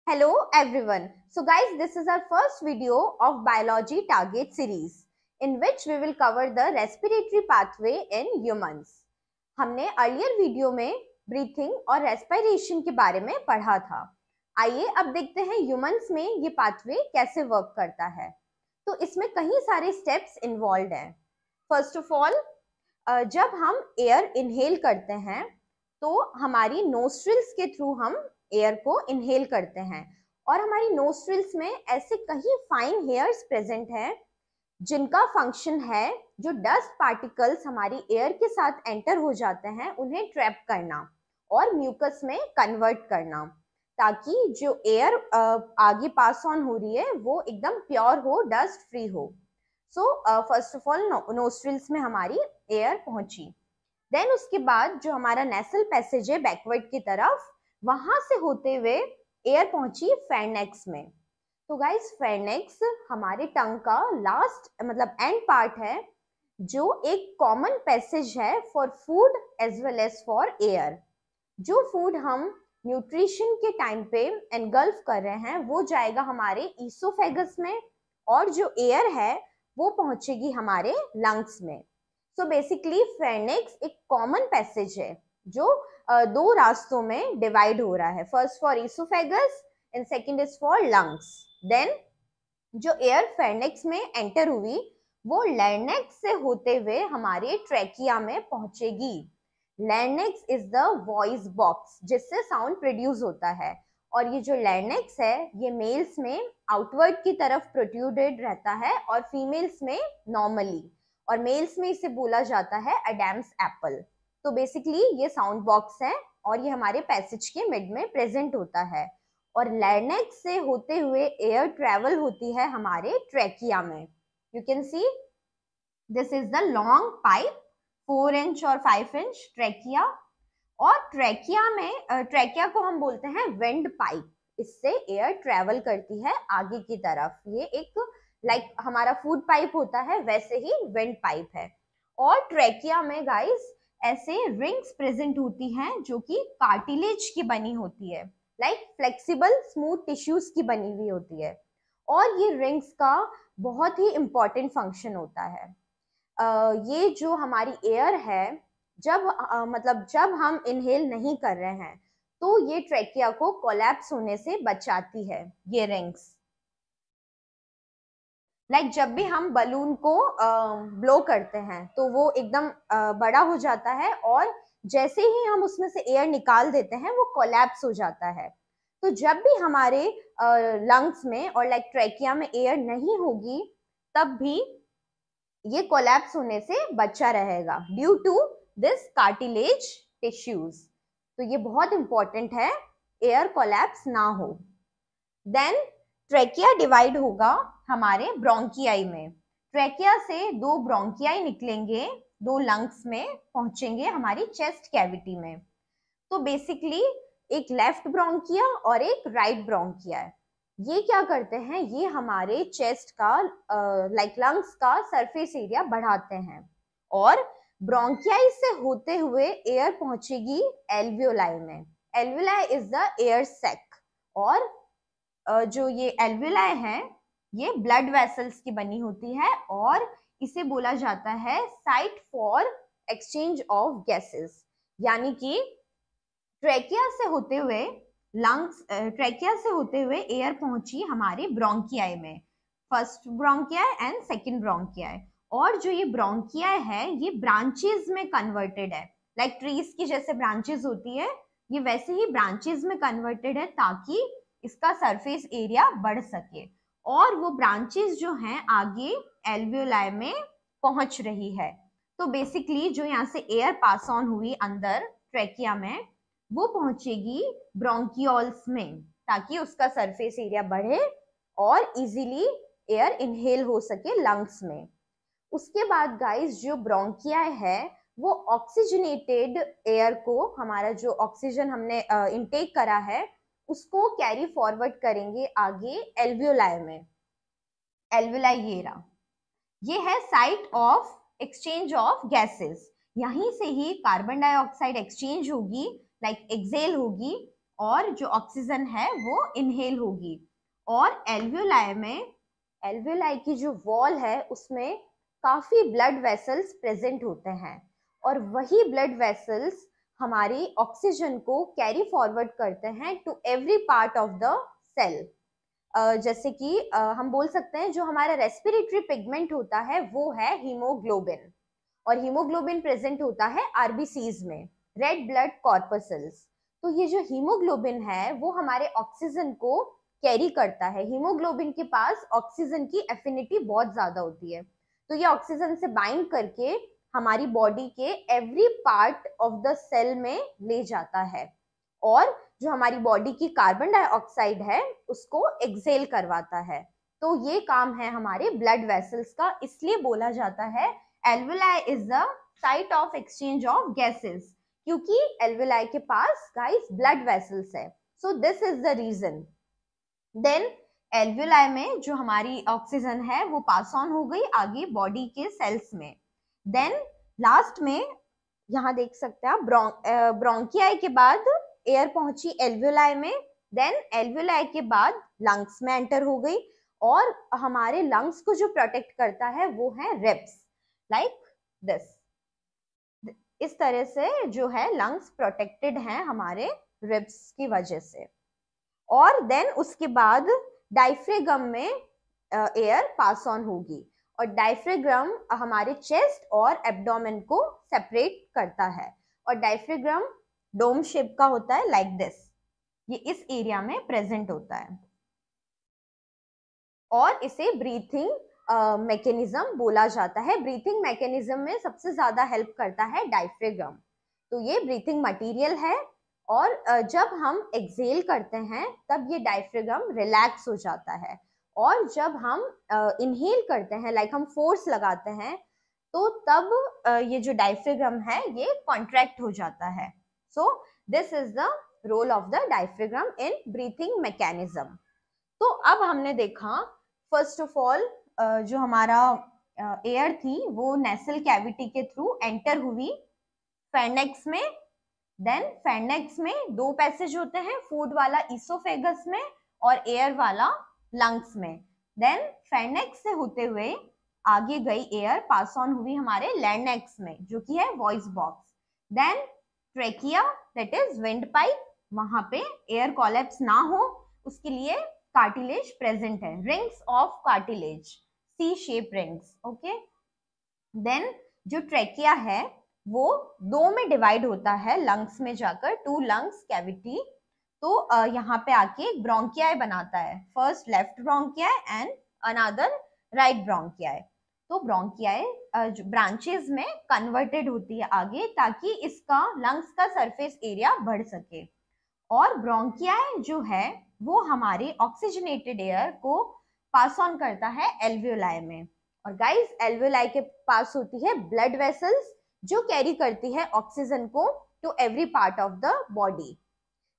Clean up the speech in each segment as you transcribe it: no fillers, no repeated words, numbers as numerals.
Hello everyone. So guys, this is our first video of biology target series in which we will cover the respiratory pathway in humans. हमने earlier video में breathing और respiration के बारे में पढ़ा था। आइए अब देखते हैं ह्यूमंस में ये पाथवे कैसे वर्क करता है। तो इसमें कई सारे स्टेप्स इन्वॉल्व हैं। फर्स्ट ऑफ ऑल, जब हम एयर इनहेल करते हैं तो हमारी नोस्ट्रिल्स के थ्रू हम एयर को इनहेल करते हैं और हमारी नोस्ट्रिल्स में ऐसे कई फाइन हेयर्स प्रेजेंट हैं जिनका फंक्शन है जो डस्ट पार्टिकल्स हमारी एयर के साथ एंटर हो जाते हैं उन्हें ट्रैप करना और म्यूकस में कन्वर्ट करना, ताकि जो एयर आगे पास ऑन हो रही है वो एकदम प्योर हो, डस्ट फ्री हो। So first of all nostrils में हमारी एयर पहुंची। देन उसके बाद जो हमारा नेसल पैसेज है बैकवर्ड की तरफ, वहां से होते हुए एयर पहुंची फेरनेक्स में। तो गाइस, फेरनेक्स हमारे टंग का लास्ट मतलब एंड पार्ट है जो एक कॉमन पैसेज है for food as well as for air. जो फूड हम न्यूट्रिशन के टाइम पे एनगल्फ कर रहे हैं वो जाएगा हमारे ईसोफेगस में और जो एयर है वो पहुंचेगी हमारे लंग्स में। सो बेसिकली फेरनेक्स एक कॉमन पैसेज है जो दो रास्तों में डिवाइड हो रहा है, first for esophagus and second is for lungs. Then जो एयर फेरनेक्स में एंटर हुई वो लैरिंक्स से होते हुए हमारे ट्रैकिया में पहुंचेगी। Larynx is the voice box जिससे साउंड प्रोड्यूस होता है और ये जो लैरिंक्स है ये मेल्स में आउटवर्ड की तरफ प्रोट्रूडेड रहता है और फीमेल्स में नॉर्मली, और मेल्स में इसे बोला जाता है एडम्स एप्पल। तो बेसिकली ये साउंड बॉक्स है और ये हमारे पैसेज के मिड में प्रेजेंट होता है और लैरिंक्स से होते हुए एयर ट्रेवल होती है हमारे ट्रैकिया में। You can see this is the long pipe, 4 inch और 5 इंच ट्रैकिया, और ट्रैकिया में ट्रैकिया को हम बोलते हैं विंड पाइप। इससे एयर ट्रेवल करती है आगे की तरफ। ये एक लाइक हमारा फूड पाइप होता है वैसे ही विंड पाइप है। और ट्रैकिया में गाइस ऐसे रिंग्स प्रेजेंट होती हैं जो कि कार्टिलेज की बनी होती है, लाइक फ्लेक्सिबल स्मूथ टिश्यूज की बनी हुई होती है। और ये रिंग्स का बहुत ही इंपॉर्टेंट फंक्शन होता है। ये जो हमारी एयर है जब हम इनहेल नहीं कर रहे हैं तो ये ट्रैकिया को कोलैप्स होने से बचाती है ये रिंग्स। लाइक जब भी हम बलून को ब्लो करते हैं तो वो एकदम बड़ा हो जाता है और जैसे ही हम उसमें से एयर निकाल देते हैं वो कोलैप्स हो जाता है। तो जब भी हमारे लंग्स में और लाइक ट्रैकिया में एयर नहीं होगी तब भी ये कोलैप्स होने से बचा रहेगा due to this cartilage tissues. तो ये बहुत इंपॉर्टेंट है एयर कोलैप्स ना हो। देन ट्रैकिया डिवाइड होगा हमारे ब्रोंकियाई में। ट्रैकिया से 2 ब्रोंकियाई निकलेंगे, 2 लंग्स में पहुंचेंगे हमारी चेस्ट कैविटी में। तो बेसिकली एक लेफ्ट ब्रोंकिया और एक राइट ब्रोंकिया है। ये क्या करते हैं, ये हमारे चेस्ट का लाइक लंग्स का सरफेस एरिया बढ़ाते हैं और ब्रोंकियाई से होते हुए एयर पहुंचेगी एल्वियोलाई में। Alveoli is the air sac और जो ये एल्वियोलाई है ये ब्लड वेसल्स की बनी होती है और इसे बोला जाता है site for exchange of gases. यानी कि ट्रैकिया से होते हुए ट्रैकिया से होते हुए एयर पहुंची हमारे ब्रोंकियाई में, फर्स्ट ब्रोंकियाई एंड सेकंड ब्रोंकियाई। और जो ये ब्रोंकियाई है ये ब्रांचेस में कन्वर्टेड है, लाइक ट्रीज की जैसे ब्रांचेस होती है ये वैसे ही ब्रांचेस में कन्वर्टेड है ताकि इसका सरफेस एरिया बढ़ सके। और वो ब्रांचेस जो हैं आगे एल्वियोलाई में पहुंच रही है। तो बेसिकली जो यहाँ से एयर पास ऑन हुई अंदर ट्रैकिया में वो पहुंचेगी ब्रोंकियोल्स में ताकि उसका सरफेस एरिया बढ़े और इजीली एयर इनहेल हो सके लंग्स में। उसके बाद गाइस जो ब्रोंकियाई है वो ऑक्सीजनेटेड एयर को, हमारा जो ऑक्सीजन हमने इनटेक करा है उसको कैरी फॉरवर्ड करेंगे आगे एल्वियोलाई में। एल्वियोलाई ये है site of exchange of gases. यहीं से ही कार्बन डाइऑक्साइड एक्सचेंज होगी, लाइक एक्सेल होगी और जो ऑक्सीजन है वो इनहेल होगी। और एल्वियोलाई की जो वॉल है उसमें काफी ब्लड वेसल्स प्रेजेंट होते हैं, और वही ब्लड वेसल्स हमारी ऑक्सीजन को कैरी फॉरवर्ड करते हैं to every part of the cell. जैसे कि हम बोल सकते हैं जो हमारा रेस्पिरेटरी पिगमेंट होता है वो है हीमोग्लोबिन, और हीमोग्लोबिन प्रेजेंट होता है आरबीसीज में, रेड ब्लड कॉर्पसल्स। तो ये जो हीमोग्लोबिन है वो हमारे ऑक्सीजन को कैरी करता है। हीमोग्लोबिन के पास ऑक्सीजन की एफिनिटी बहुत ज्यादा होती है, तो ये ऑक्सीजन से बाइंड करके हमारी बॉडी के every part of the cell में ले जाता है, और जो हमारी बॉडी की कार्बन डाइऑक्साइड है उसको एक्सेल करवाता है। तो ये काम है हमारे ब्लड वेसल्स का, इसलिए बोला जाता है alveoli is the site of exchange of gases, क्योंकि एल्वियोलाई के पास गाइस ब्लड वेसल्स है। So this is the reason. Then alveoli में जो हमारी ऑक्सीजन है वो पास ऑन हो गई आगे बॉडी के सेल्स में। देन लास्ट में यहाँ देख सकते हैं आप ब्रोंकियाई के बाद एयर पहुंची एल्वियोलाई में, देन एल्वियोलाई के बाद लंग्स में एंटर हो गई, और हमारे लंग्स को जो प्रोटेक्ट करता है वो है रिब्स, लाइक दिस। इस तरह से जो है लंग्स प्रोटेक्टेड हैं हमारे रिब्स की वजह से। और देन उसके बाद डायफ्राम में एयर पास ऑन होगी, और डायफ्राम हमारे चेस्ट और एब्डोमेन को सेपरेट करता है, और डायफ्राम डोम शेप का होता है लाइक दिस, ये इस एरिया में प्रेजेंट होता है, और इसे ब्रीथिंग मैकेनिज्म बोला जाता है। ब्रीथिंग मैकेनिज्म में सबसे ज्यादा हेल्प करता है डायफ्राम। तो ये ब्रीथिंग मटेरियल है, और जब हम एक्सेल करते हैं तब ये डायफ्राम रिलैक्स हो जाता है, और जब हम इनहेल करते हैं लाइक हम फोर्स लगाते हैं तो तब ये जो डायफ्राम है ये कॉन्ट्रैक्ट हो जाता है। So this is the role of the diaphragm in breathing mechanism. तो अब हमने देखा फर्स्ट ऑफ ऑल जो हमारा एयर थी वो नेसल कैविटी के थ्रू एंटर हुई फेर्नेक्स में। देन फेर्नेक्स में दो पैसेज होते हैं, फूड वाला ईसोफेगस में और एयर वाला लंग्स में। देन फेर्नेक्स से होते हुए आगे गई एयर पास ऑन हुई हमारे लैरिंक्स में जो कि है voice box. Then trachea that is wind pipe, वहां पे एयर कोलैप्स ना हो उसके लिए कार्टिलेज प्रेजेंट है, rings of cartilage, C shape rings. Okay, then जो ट्रेकिया है वो दो में डिवाइड होता है लंग्स में जाकर, टू लंग्स कैविटी। तो यहाँ पे आके एक ब्रोंकियाई बनाता है, first left bronchi and another right bronchi. तो ब्रोंकियाई ब्रांचेस में कन्वर्टेड होती है आगे ताकि इसका लंग्स का सरफेस एरिया बढ़ सके। और ब्रोंकियाई जो है वो हमारे ऑक्सीजनेटेड एयर को पास ऑन करता है एल्वियोलाई में। और गाइस एल्वियोलाई के पास होती है ब्लड वेसल्स जो कैरी करती है ऑक्सीजन को to every part of the body.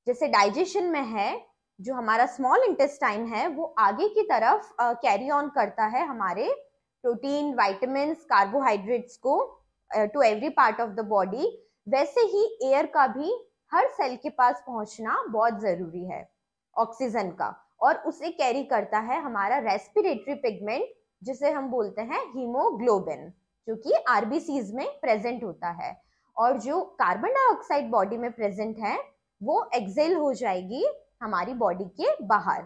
जैसे डाइजेशन में है, जो हमारा स्मॉल इंटेस्टाइन है वो आगे की तरफ कैरी ऑन करता है हमारे प्रोटीन, विटामिन्स, कार्बोहाइड्रेट्स को to every part of the body, वैसे ही एयर का भी हर सेल के पास पहुंचना बहुत जरूरी है ऑक्सीजन का, और उसे कैरी करता है हमारा रेस्पिरेटरी पिगमेंट जिसे हम बोलते हैं हीमोग्लोबिन, जो कि आरबीसीज में प्रेजेंट होता है। और जो कार्बन डाइऑक्साइड बॉडी में प्रेजेंट है वो एक्सेल हो जाएगी हमारी बॉडी के बाहर।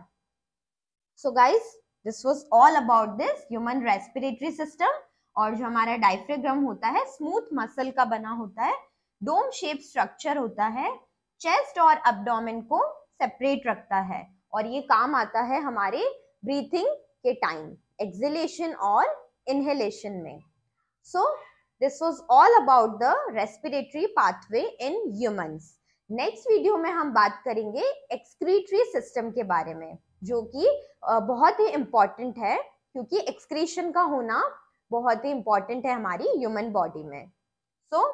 So guys this was all about this human respiratory system. और जो हमारा डायफ्राम होता है स्मूथ मसल का बना होता है, डोम शेप स्ट्रक्चर होता है, चेस्ट और एब्डोमेन को सेपरेट रखता है, और ये काम आता है हमारे ब्रीथिंग के टाइम, एक्सेलेशन और इनहेलेशन में। So this was all about the respiratory pathway in humans. Next video में हम बात करेंगे एक्सक्रीटरी सिस्टम के बारे में, जो कि बहुत ही इम्पॉर्टेंट है क्योंकि एक्सक्रीशन का होना बहुत ही इम्पॉर्टेंट है हमारी ह्यूमन बॉडी में। So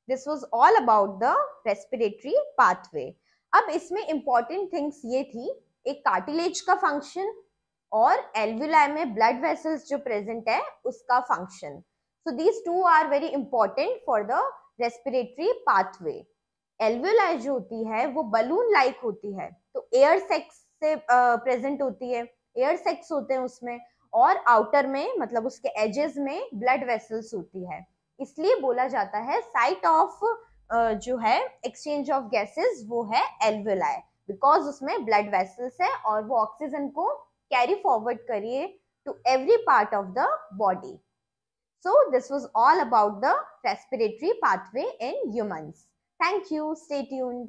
this was all about the respiratory pathway. अब इसमें इम्पॉर्टेंट थिंग्स ये थी, एक कार्टिलेज का फंक्शन और एल्वियोलाई में ब्लड वेसल्स जो प्रेजेंट है उसका function. So these two are very important for the respiratory pathway. Alveoli जो होती है वो बलून लाइक होती है, तो एयर सेक्स से प्रेजेंट होती है, एयर सेक्स होते हैं उसमें, और आउटर में मतलब उसके एजेस में ब्लड वेसल्स होती है। इसलिए बोला जाता है साइट ऑफ जो है एक्सचेंज ऑफ गैसेस वो है एल्वियोलाई, बिकॉज उसमें ब्लड वेसल्स है और वो ऑक्सीजन को कैरी फॉरवर्ड करिए to every part of the body. So this was all about the respiratory pathway in humans. Thank you. Stay tuned.